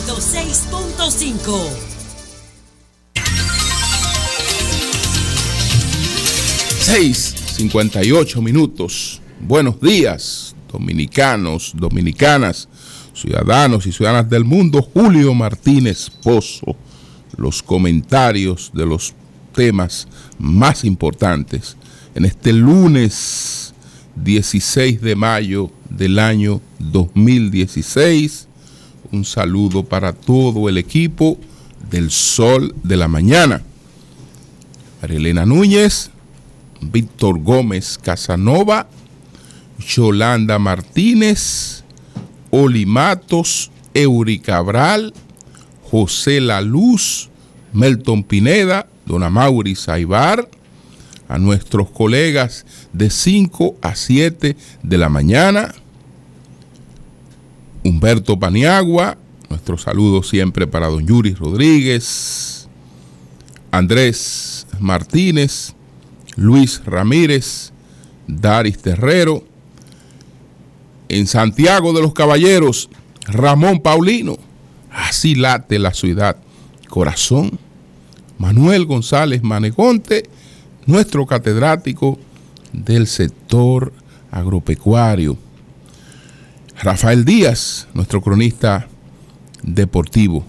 106.5. 6:58. Buenos días, dominicanos, dominicanas, ciudadanos y ciudadanas del mundo. Julio Martínez Pozo, los comentarios de los temas más importantes en este lunes 16 de mayo del año 2016. Un saludo para todo el equipo del Sol de la Mañana. María Elena Núñez, Víctor Gómez Casanova, Yolanda Martínez, Oli Matos, Eury Cabral, José La Luz, Melton Pineda, Don Amaury Saibar, a nuestros colegas de 5 a 7 de la mañana, Humberto Paniagua, nuestro saludo siempre para Don Yuri Rodríguez, Andrés Martínez, Luis Ramírez, Daris Terrero, en Santiago de los Caballeros, Ramón Paulino, así late la ciudad, corazón, Manuel González Manegonte, nuestro catedrático del sector agropecuario, Rafael Díaz, nuestro cronista deportivo,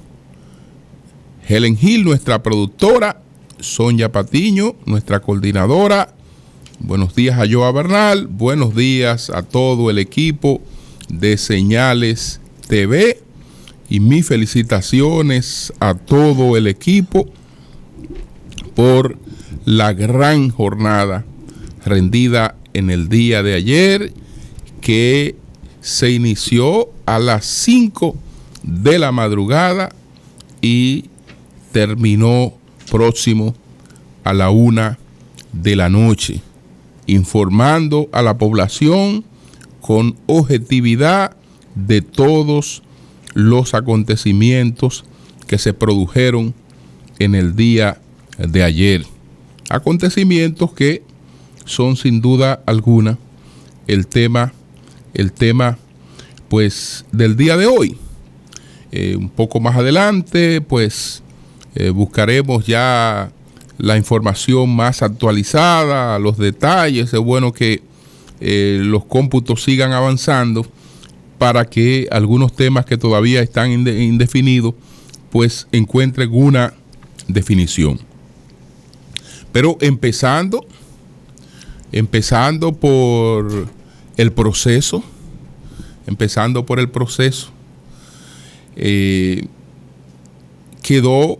Helen Gil, nuestra productora, Sonia Patiño, nuestra coordinadora. Buenos días a Joa Bernal, buenos días a todo el equipo de Señales TV y mis felicitaciones a todo el equipo por la gran jornada rendida en el día de ayer, que se inició a las 5 de la madrugada y terminó próximo a la 1 de la noche, informando a la población con objetividad de todos los acontecimientos que se produjeron en el día de ayer. Acontecimientos que son sin duda alguna el tema pues del día de hoy. Un poco más adelante pues buscaremos ya la información más actualizada, los detalles. Es bueno que los cómputos sigan avanzando para que algunos temas que todavía están indefinidos pues encuentren una definición. Pero empezando por el proceso, quedó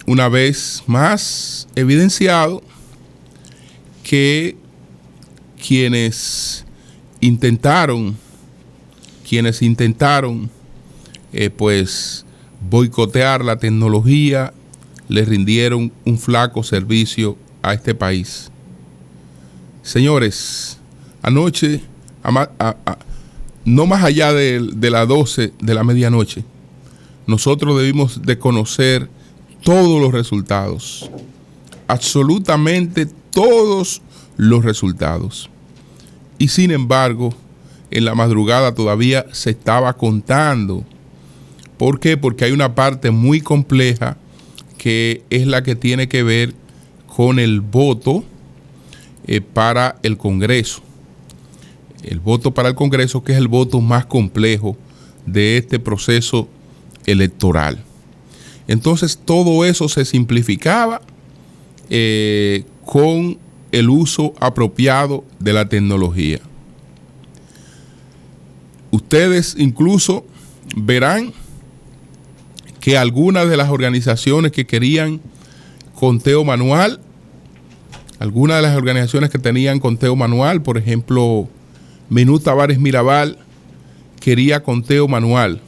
una vez más evidenciado que quienes intentaron pues boicotear la tecnología le rindieron un flaco servicio a este país. Señores, anoche, no más allá de las 12 de la medianoche, nosotros debimos de conocer todos los resultados, absolutamente todos los resultados. Y sin embargo, en la madrugada todavía se estaba contando. ¿Por qué? Porque hay una parte muy compleja que es la que tiene que ver con el voto para el Congreso. El voto para el Congreso, que es el voto más complejo de este proceso electoral. Entonces todo eso se simplificaba con el uso apropiado de la tecnología. Ustedes incluso verán que algunas de las organizaciones que querían conteo manual, algunas de las organizaciones que tenían conteo manual, por ejemplo, Menú Tavares Mirabal quería conteo manual,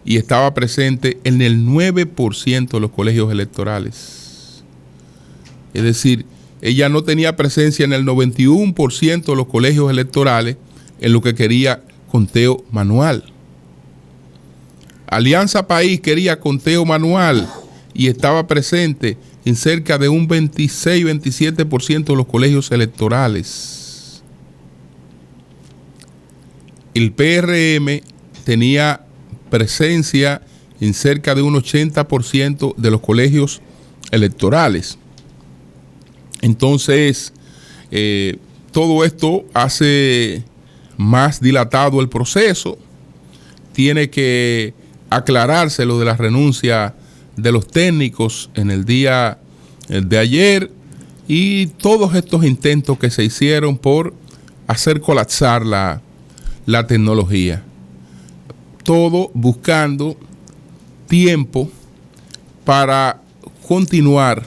y estaba presente en el 9% de los colegios electorales. Es decir, ella no tenía presencia en el 91% de los colegios electorales en lo que quería conteo manual. Alianza País quería conteo manual y estaba presente en cerca de un 26-27% de los colegios electorales. El PRM tenía presencia en cerca de un 80% de los colegios electorales. Entonces, todo esto hace más dilatado el proceso. Tiene que aclararse lo de la renuncia de los técnicos en el día de ayer y todos estos intentos que se hicieron por hacer colapsar la tecnología. Todo buscando tiempo para continuar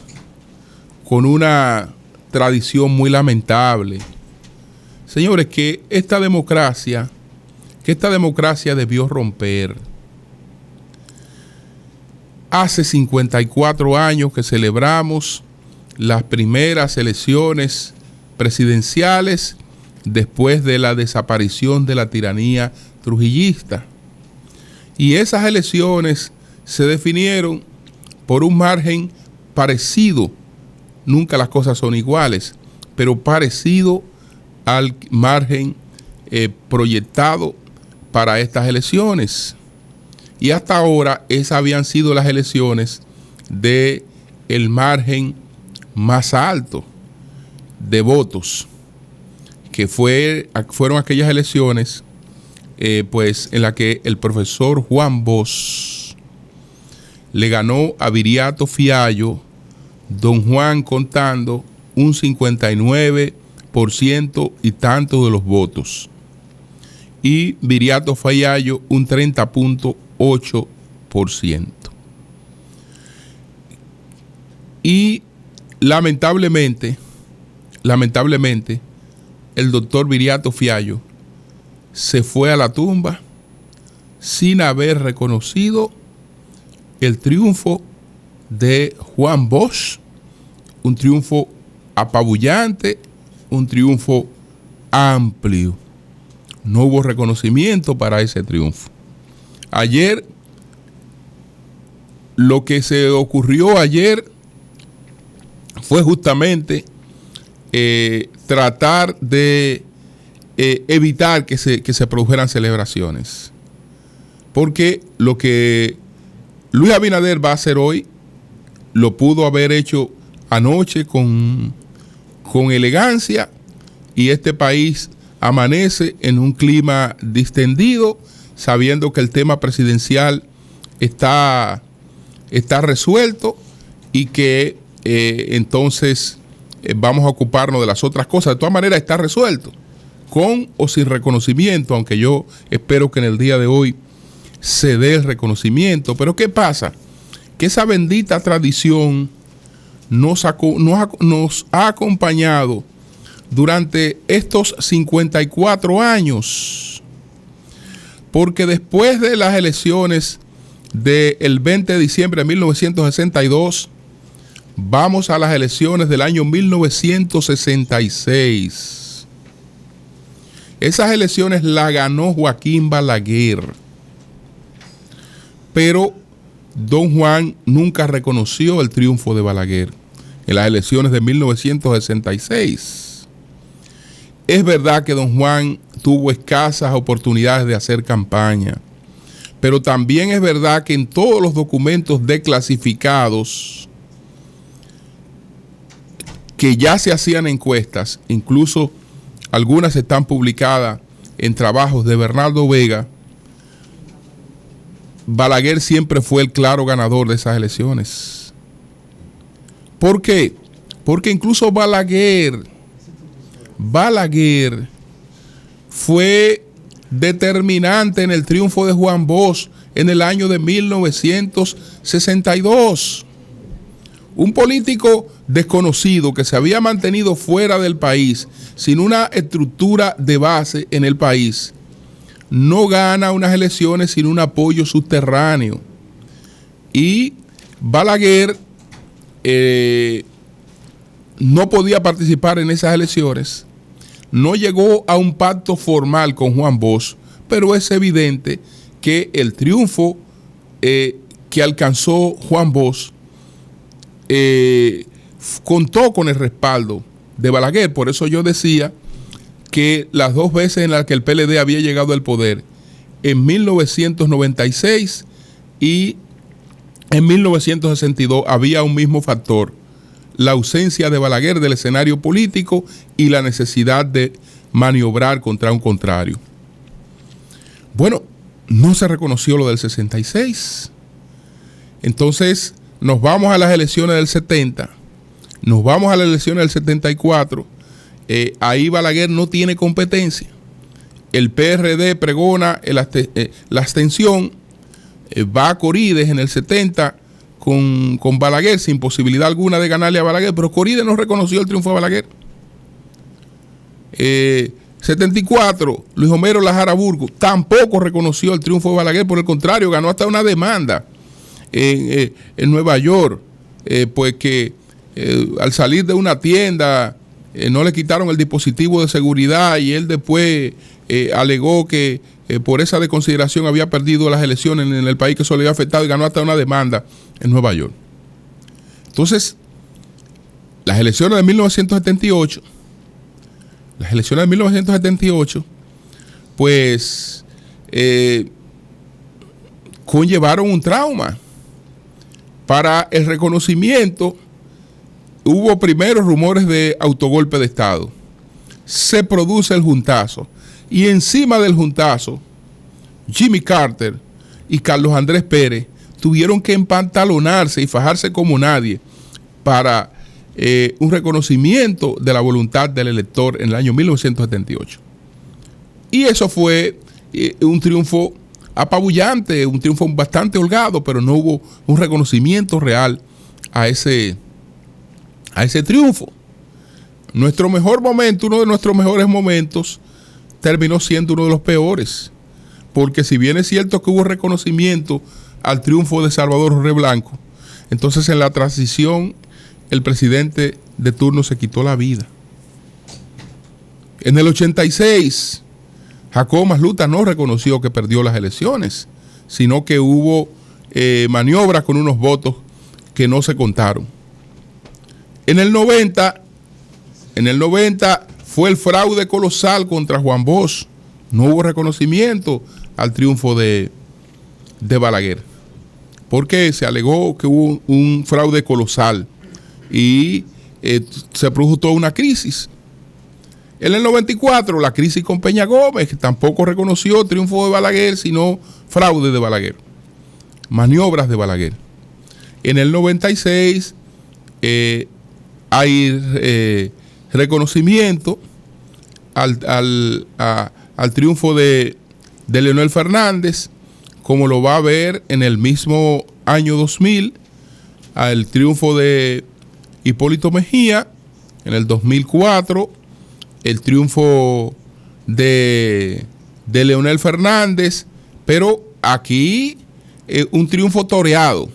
con una tradición muy lamentable. Señores, que esta democracia debió romper. Hace 54 años que celebramos las primeras elecciones presidenciales después de la desaparición de la tiranía trujillista. Y esas elecciones se definieron por un margen parecido, nunca las cosas son iguales, pero parecido al margen proyectado para estas elecciones. Y hasta ahora esas habían sido las elecciones de el margen más alto de votos, que fueron aquellas elecciones pues en la que el profesor Juan Bosch le ganó a Viriato Fiallo, don Juan contando un 59% y tanto de los votos, y Viriato Fiallo un 30.8%. Y lamentablemente, el doctor Viriato Fiallo se fue a la tumba sin haber reconocido el triunfo de Juan Bosch, un triunfo apabullante, un triunfo amplio. No hubo reconocimiento para ese triunfo. Ayer, lo que se ocurrió ayer fue justamente tratar de evitar que se produjeran celebraciones. Porque lo que Luis Abinader va a hacer hoy, lo pudo haber hecho anoche con elegancia, y este país amanece en un clima distendido, sabiendo que el tema presidencial está resuelto y que entonces vamos a ocuparnos de las otras cosas. De todas maneras está resuelto, con o sin reconocimiento, aunque yo espero que en el día de hoy se dé el reconocimiento. Pero ¿qué pasa? Que esa bendita tradición nos ha acompañado durante estos 54 años, porque después de las elecciones del 20 de diciembre de 1962, vamos a las elecciones del año 1966. Esas elecciones las ganó Joaquín Balaguer, pero don Juan nunca reconoció el triunfo de Balaguer en las elecciones de 1966. Es verdad que don Juan tuvo escasas oportunidades de hacer campaña, pero también es verdad que en todos los documentos declasificados que ya se hacían encuestas, incluso algunas están publicadas en trabajos de Bernardo Vega, Balaguer siempre fue el claro ganador de esas elecciones. ¿Por qué? Porque incluso Balaguer fue determinante en el triunfo de Juan Bosch en el año de 1962. Un político desconocido que se había mantenido fuera del país, sin una estructura de base en el país, no gana unas elecciones sin un apoyo subterráneo. Y Balaguer no podía participar en esas elecciones, no llegó a un pacto formal con Juan Bosch, pero es evidente que el triunfo que alcanzó Juan Bosch contó con el respaldo de Balaguer. Por eso yo decía que las dos veces en las que el PLD había llegado al poder, en 1996 y en 1962 había un mismo factor: la ausencia de Balaguer del escenario político y la necesidad de maniobrar contra un contrario. Bueno, no se reconoció lo del 66. Entonces nos vamos a las elecciones del 70, nos vamos a las elecciones del 74. Ahí Balaguer no tiene competencia. El PRD pregona la abstención, va a Corides en el 70 con Balaguer sin posibilidad alguna de ganarle a Balaguer, pero Corides no reconoció el triunfo de Balaguer. 74, Luis Homero Lajara Burgo tampoco reconoció el triunfo de Balaguer, por el contrario, ganó hasta una demanda en Nueva York, pues que al salir de una tienda no le quitaron el dispositivo de seguridad y él después alegó que por esa desconsideración había perdido las elecciones en el país, que eso le había afectado, y ganó hasta una demanda en Nueva York. Entonces, las elecciones de 1978, pues conllevaron un trauma. Para el reconocimiento hubo primero rumores de autogolpe de Estado. Se produce el juntazo. Y encima del juntazo, Jimmy Carter y Carlos Andrés Pérez tuvieron que empantalonarse y fajarse como nadie para un reconocimiento de la voluntad del elector en el año 1978. Y eso fue un triunfo apabullante, un triunfo bastante holgado, pero no hubo un reconocimiento real a ese triunfo. Nuestro mejor momento, uno de nuestros mejores momentos, terminó siendo uno de los peores, porque si bien es cierto que hubo reconocimiento al triunfo de Salvador Jorge Blanco, entonces en la transición el presidente de turno se quitó la vida. En el 86, Jacobo Masluta no reconoció que perdió las elecciones, sino que hubo maniobras con unos votos que no se contaron. En el 90 fue el fraude colosal contra Juan Bosch. No hubo reconocimiento al triunfo de Balaguer, porque se alegó que hubo un fraude colosal y se produjo toda una crisis. En el 94, la crisis con Peña Gómez, que tampoco reconoció triunfo de Balaguer, sino fraude de Balaguer, maniobras de Balaguer. En el 96 hay reconocimiento al triunfo de Leonel Fernández, como lo va a ver en el mismo año 2000, al triunfo de Hipólito Mejía en el 2004, el triunfo de Leonel Fernández, pero aquí un triunfo toreado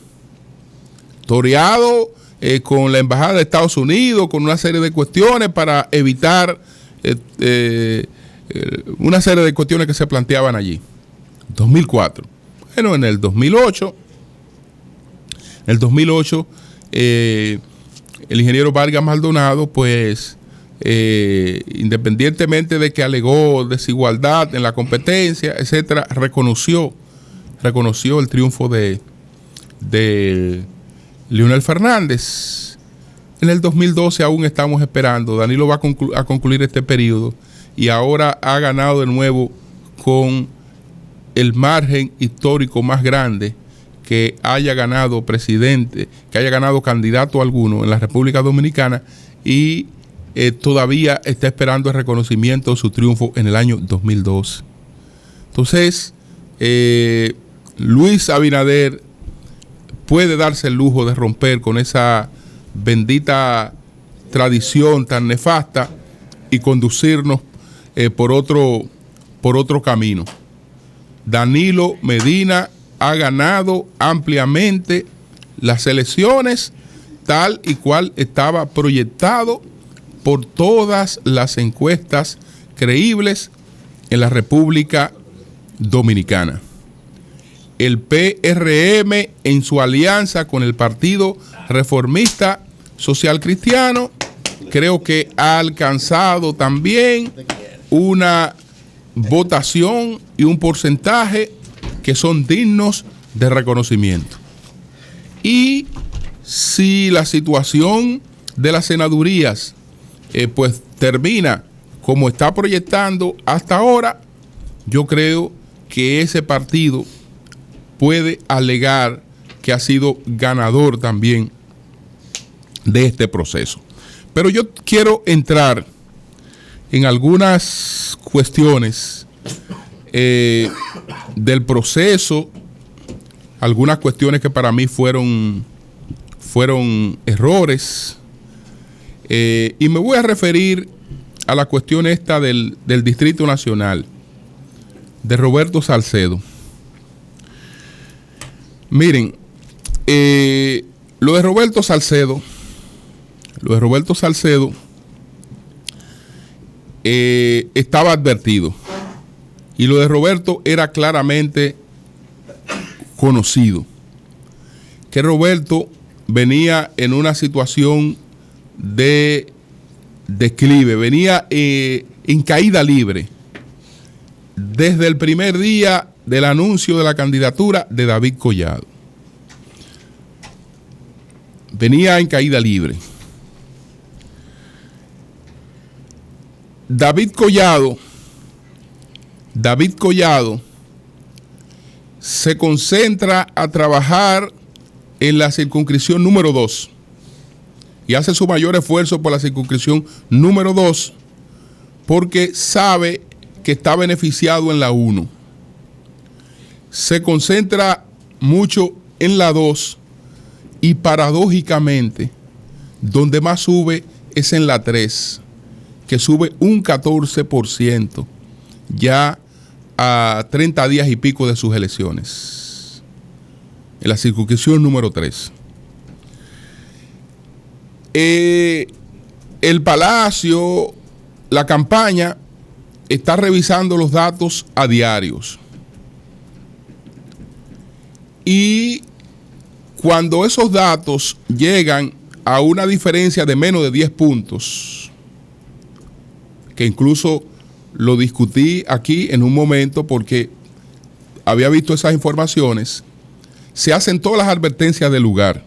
con la Embajada de Estados Unidos, con una serie de cuestiones para evitar una serie de cuestiones que se planteaban allí. 2004. Bueno, en el 2008, el ingeniero Vargas Maldonado, pues, independientemente de que alegó desigualdad en la competencia, etcétera, reconoció el triunfo de Leonel Fernández. En el 2012 aún estamos esperando. Danilo va a concluir este periodo y ahora ha ganado de nuevo con el margen histórico más grande que haya ganado presidente, que haya ganado candidato alguno en la República Dominicana, y todavía está esperando el reconocimiento de su triunfo en el año 2012. Entonces, Luis Abinader puede darse el lujo de romper con esa bendita tradición tan nefasta y conducirnos por otro camino. Danilo Medina ha ganado ampliamente las elecciones, tal y cual estaba proyectado por todas las encuestas creíbles en la República Dominicana. El PRM, en su alianza con el Partido Reformista Social Cristiano, creo que ha alcanzado también una votación y un porcentaje que son dignos de reconocimiento. Y si la situación de las senadurías pues termina como está proyectando hasta ahora, yo creo que ese partido puede alegar que ha sido ganador también de este proceso. Pero yo quiero entrar en algunas cuestiones del proceso, algunas cuestiones que para mí fueron errores, y me voy a referir a la cuestión esta del Distrito Nacional, de Roberto Salcedo. Miren, lo de Roberto Salcedo estaba advertido, y lo de Roberto era claramente conocido, que Roberto venía en una situación de declive, venía en caída libre desde el primer día del anuncio de la candidatura de David Collado. Venía en caída libre. David Collado se concentra a trabajar en la circunscripción número 2 y hace su mayor esfuerzo por la circunscripción número 2 porque sabe que está beneficiado en la 1. Se concentra mucho en la 2 y paradójicamente donde más sube es en la 3, que sube un 14% ya a 30 días y pico de sus elecciones, en la circunscripción número 3. El Palacio, la campaña, está revisando los datos a diarios. Y cuando esos datos llegan a una diferencia de menos de 10 puntos, que incluso lo discutí aquí en un momento porque había visto esas informaciones, se hacen todas las advertencias del lugar.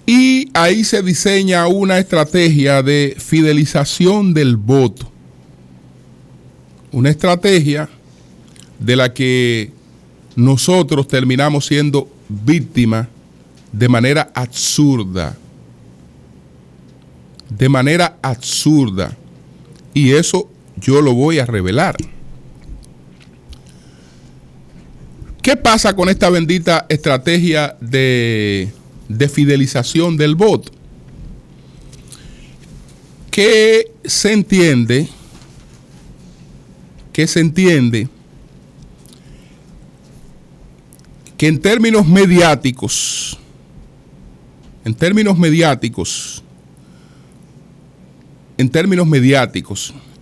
Y ahí se diseña una estrategia de fidelización del voto. Una estrategia de la que nosotros terminamos siendo víctimas de manera absurda. De manera absurda. Y eso yo lo voy a revelar. ¿Qué pasa con esta bendita estrategia de fidelización del voto? Que se entiende que en términos mediáticos,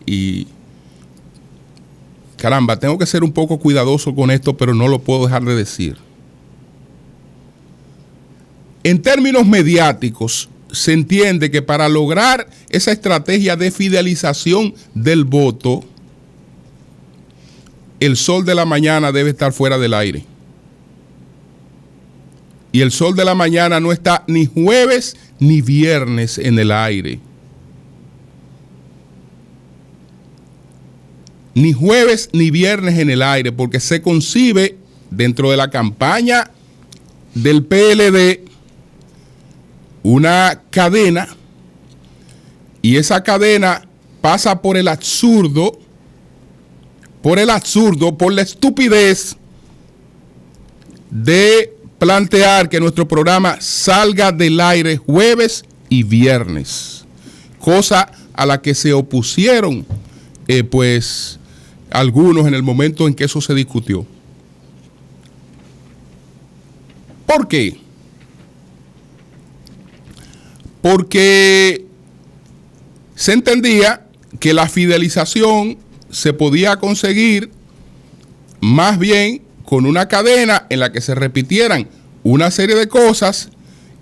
y caramba, tengo que ser un poco cuidadoso con esto, pero no lo puedo dejar de decir. En términos mediáticos, se entiende que para lograr esa estrategia de fidelización del voto, el Sol de la Mañana debe estar fuera del aire. Y el Sol de la Mañana no está ni jueves ni viernes en el aire. Ni jueves ni viernes en el aire, porque se concibe dentro de la campaña del PLD una cadena, y esa cadena pasa por el absurdo, por la estupidez de plantear que nuestro programa salga del aire jueves y viernes, cosa a la que se opusieron pues algunos en el momento en que eso se discutió. ¿Por qué? Porque se entendía que la fidelización se podía conseguir más bien con una cadena en la que se repitieran una serie de cosas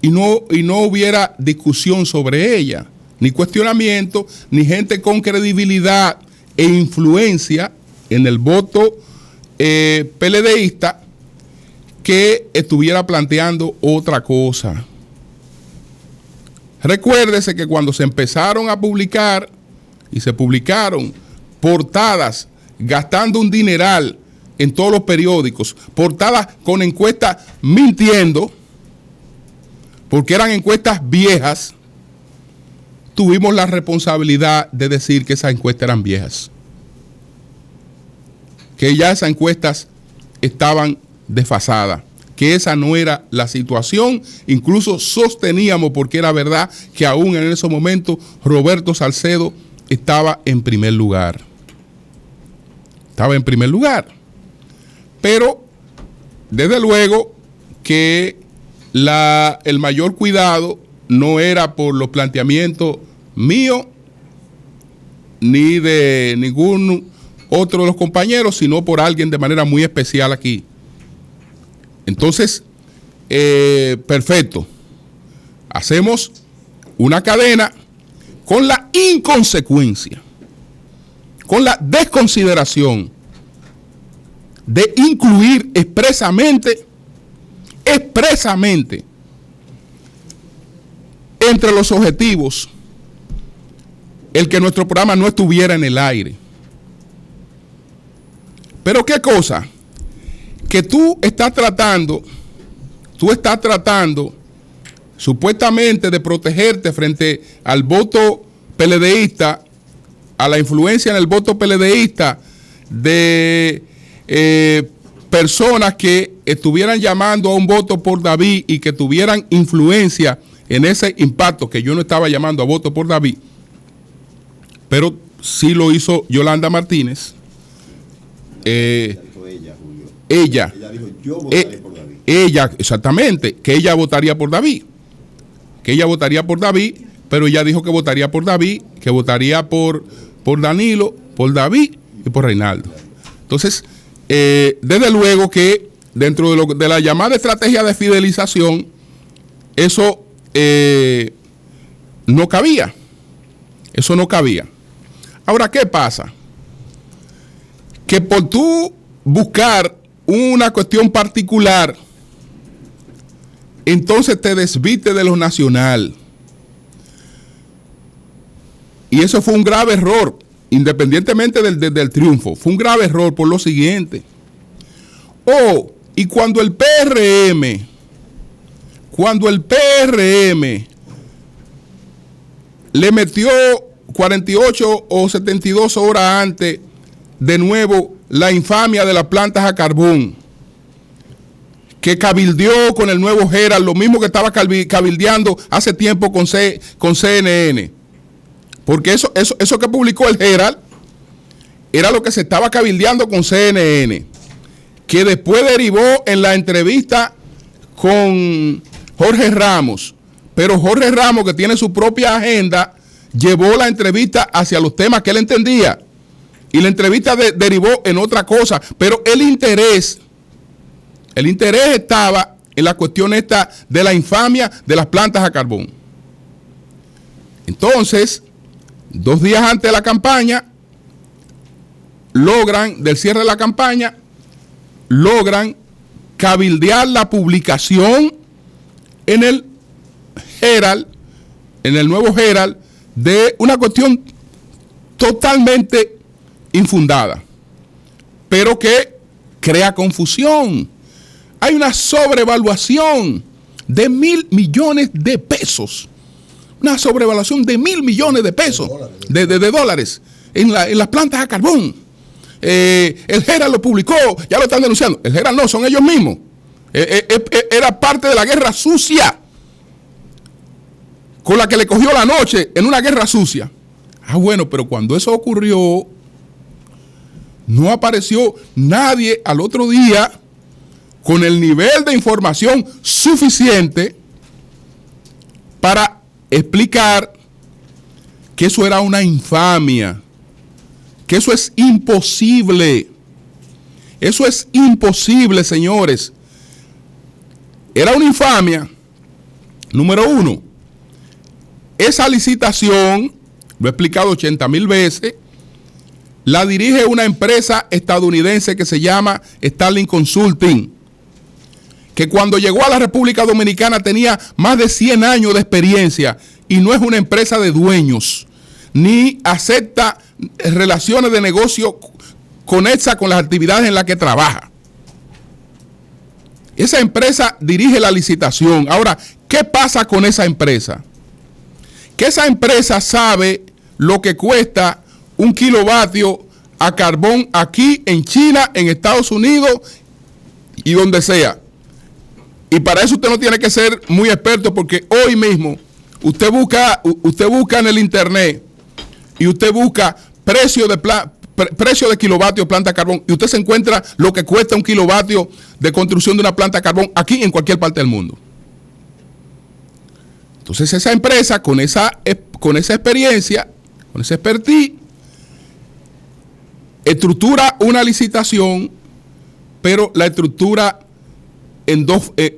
y no hubiera discusión sobre ella, ni cuestionamiento, ni gente con credibilidad e influencia en el voto PLDista que estuviera planteando otra cosa. Recuérdese que cuando se empezaron a publicar y se publicaron portadas gastando un dineral en todos los periódicos, portadas con encuestas mintiendo, porque eran encuestas viejas, tuvimos la responsabilidad de decir que esas encuestas eran viejas, que ya esas encuestas estaban desfasadas, que esa no era la situación. Incluso sosteníamos, porque era verdad, que aún en ese momento Roberto Salcedo estaba en primer lugar. Estaba en primer lugar. Pero, desde luego, que el mayor cuidado no era por los planteamientos míos ni de ningún otro de los compañeros, sino por alguien de manera muy especial aquí. Entonces, perfecto. Hacemos una cadena con la inconsecuencia, con la desconsideración de incluir expresamente entre los objetivos el que nuestro programa no estuviera en el aire. Pero ¿qué cosa? Que tú estás tratando supuestamente de protegerte frente al voto PLDista, a la influencia en el voto PLDista de personas que estuvieran llamando a un voto por David y que tuvieran influencia en ese impacto, que yo no estaba llamando a voto por David, pero sí lo hizo Yolanda Martínez. Ella dijo, yo votaría por David. Ella, exactamente, que ella votaría por David. Pero ella dijo que votaría por David, que votaría por Danilo, por David y por Reinaldo. Entonces, desde luego que dentro de la llamada estrategia de fidelización, eso no cabía. Eso no cabía. Ahora, ¿qué pasa? Que por tú buscar una cuestión particular, entonces te desviste de lo nacional. Y eso fue un grave error, independientemente del triunfo. Fue un grave error por lo siguiente. Y cuando el PRM le metió 48 o 72 horas antes de nuevo la infamia de las plantas a carbón, que cabildeó con el nuevo Herald, lo mismo que estaba cabildeando hace tiempo con CNN, porque eso que publicó el Herald era lo que se estaba cabildeando con CNN, que después derivó en la entrevista con Jorge Ramos, pero Jorge Ramos, que tiene su propia agenda, llevó la entrevista hacia los temas que él entendía. Y la entrevista derivó en otra cosa, pero el interés estaba en la cuestión esta de la infamia de las plantas a carbón. Entonces, 2 días antes de la campaña, del cierre de la campaña, logran cabildear la publicación en el Herald, en el nuevo Herald, de una cuestión totalmente infundada, pero que crea confusión. Hay una sobrevaluación de 1.000 millones de pesos. Una sobrevaluación de 1.000 millones de pesos, de dólares, en las plantas a carbón. El Herald lo publicó, ya lo están denunciando. El Herald no, son ellos mismos. Era parte de la guerra sucia con la que le cogió la noche en una guerra sucia. Bueno, pero cuando eso ocurrió, no apareció nadie al otro día con el nivel de información suficiente para explicar que eso era una infamia, que eso es imposible. Eso es imposible, señores. Era una infamia. Número 1, esa licitación, lo he explicado 80,000 veces, la dirige una empresa estadounidense que se llama Starling Consulting, que cuando llegó a la República Dominicana tenía más de 100 años de experiencia y no es una empresa de dueños, ni acepta relaciones de negocio conexas con las actividades en las que trabaja. Esa empresa dirige la licitación. Ahora, ¿qué pasa con esa empresa? Que esa empresa sabe lo que cuesta un kilovatio a carbón aquí en China, en Estados Unidos y donde sea. Y para eso usted no tiene que ser muy experto, porque hoy mismo usted busca en el internet y usted busca precio de kilovatio planta de carbón y usted se encuentra lo que cuesta un kilovatio de construcción de una planta de carbón aquí en cualquier parte del mundo. Entonces esa empresa con esa experiencia, con esa expertise, estructura una licitación, pero la estructura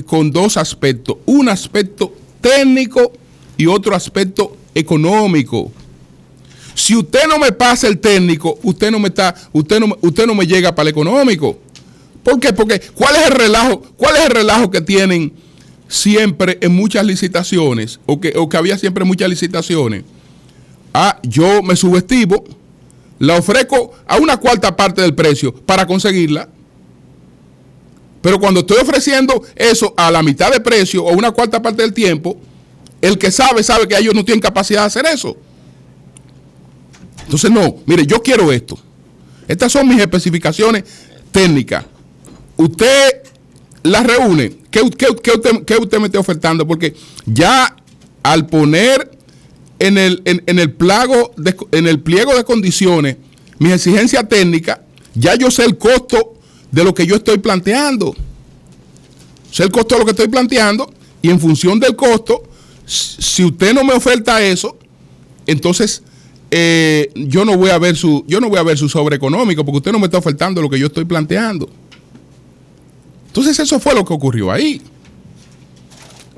con dos aspectos, un aspecto técnico y otro aspecto económico. Si usted no me pasa el técnico, usted no me llega para el económico. ¿Por qué? Porque ¿cuál es el relajo que tienen siempre en muchas licitaciones, o que había siempre en muchas licitaciones? Yo me subestimo, la ofrezco a una cuarta parte del precio para conseguirla. Pero cuando estoy ofreciendo eso a la mitad de precio o una cuarta parte del tiempo, el que sabe que ellos no tienen capacidad de hacer eso. Entonces, no, mire, yo quiero esto. Estas son mis especificaciones técnicas. Usted las reúne. ¿Qué usted me está ofertando? Porque ya al poner en el pliego de condiciones mis exigencias técnicas, ya yo sé el costo de lo que yo estoy planteando. Sé el costo de lo que estoy planteando, y en función del costo, si usted no me oferta eso, entonces yo no voy a ver su sobre económico, porque usted no me está ofertando lo que yo estoy planteando. Entonces eso fue lo que ocurrió ahí.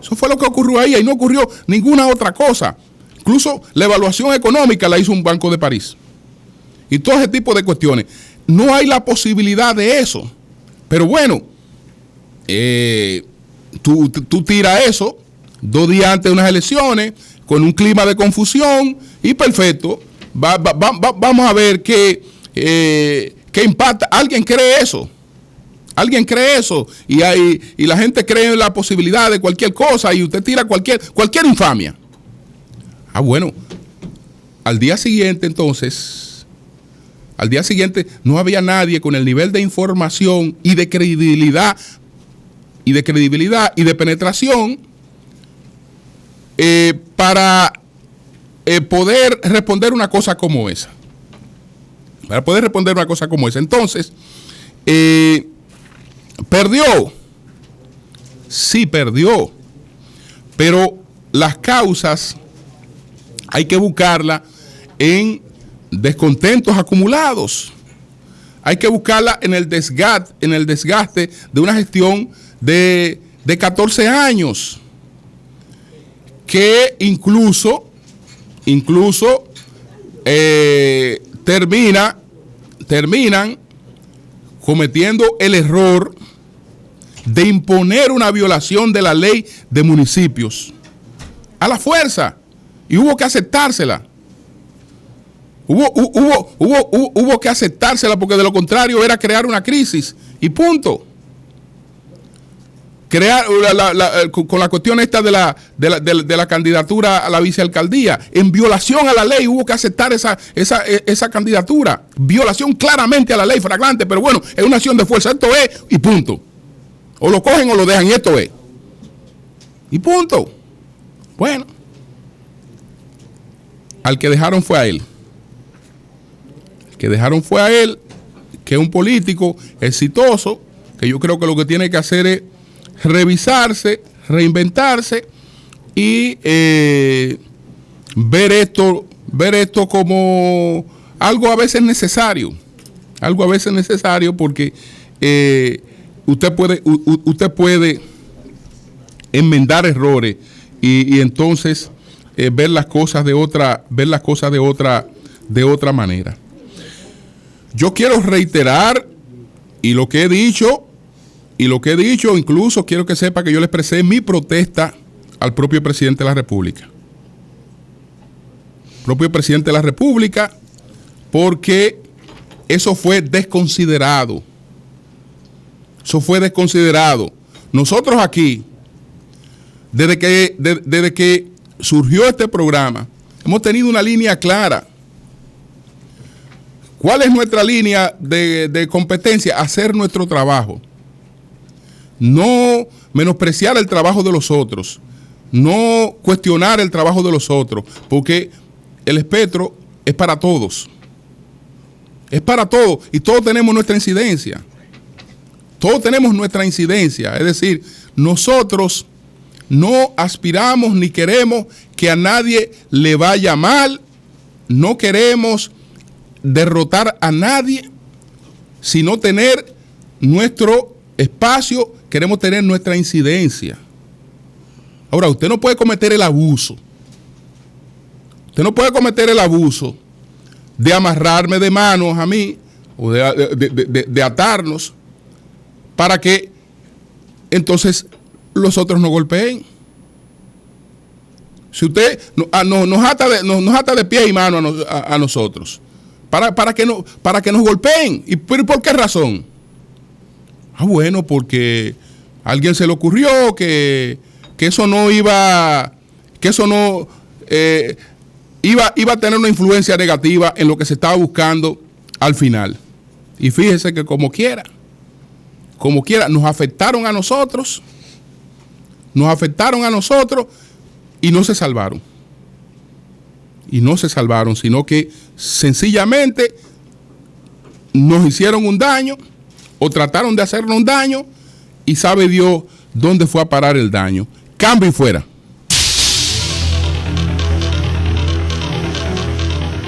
Eso fue lo que ocurrió ahí. Ahí no ocurrió ninguna otra cosa. Incluso la evaluación económica la hizo un Banco de París. Y todo ese tipo de cuestiones. No hay la posibilidad de eso. Pero bueno, tú tiras eso 2 días antes de unas elecciones, con un clima de confusión, y perfecto. Vamos a ver qué impacta. ¿Alguien cree eso? Alguien cree eso, y la gente cree en la posibilidad de cualquier cosa, y usted tira cualquier infamia. Bueno, al día siguiente no había nadie con el nivel de información y de credibilidad y de penetración para poder responder una cosa como esa. Entonces, perdió. Sí, perdió. Pero las causas hay que buscarlas en descontentos acumulados. Hay que buscarla en el desgaste de una gestión de 14 años. Que incluso terminan cometiendo el error de imponer una violación de la ley de municipios a la fuerza, y hubo que aceptársela. Hubo que aceptársela, porque de lo contrario era crear una crisis y punto. Con la cuestión esta de la candidatura a la vicealcaldía, en violación a la ley, hubo que aceptar esa candidatura. Violación claramente a la ley, flagrante, pero bueno, es una acción de fuerza. Esto es, y punto. O lo cogen o lo dejan, y esto es. Y punto. Bueno, al que dejaron fue a él. Que es un político exitoso, que yo creo que lo que tiene que hacer es revisarse, reinventarse y ver esto como algo a veces necesario. Porque usted puede enmendar errores y entonces ver las cosas de otra manera. yo quiero reiterar y lo que he dicho, incluso quiero que sepa que yo le expresé mi protesta al propio presidente de la República. Porque eso fue desconsiderado. Nosotros aquí, desde que surgió este programa, hemos tenido una línea clara. ¿Cuál es nuestra línea de competencia? Hacer nuestro trabajo. No menospreciar el trabajo de los otros. No cuestionar el trabajo de los otros. Porque el espectro es para todos. Es para todos. Y todos tenemos nuestra incidencia. Es decir, nosotros no aspiramos ni queremos que a nadie le vaya mal. No queremos derrotar a nadie, sino tener nuestro espacio, queremos tener nuestra incidencia. Ahora, usted no puede cometer el abuso. De amarrarme de manos a mí o de atarnos para que entonces los otros nos golpeen. Si usted nos ata de pie y mano a nosotros para que nos golpeen. ¿Y por qué razón? Bueno, porque a alguien se le ocurrió que eso no iba, iba a tener una influencia negativa en lo que se estaba buscando al final. Y fíjese que como quiera, nos afectaron a nosotros y no se salvaron. Sino que sencillamente nos hicieron un daño o trataron de hacernos un daño y sabe Dios dónde fue a parar el daño. Cambio y fuera.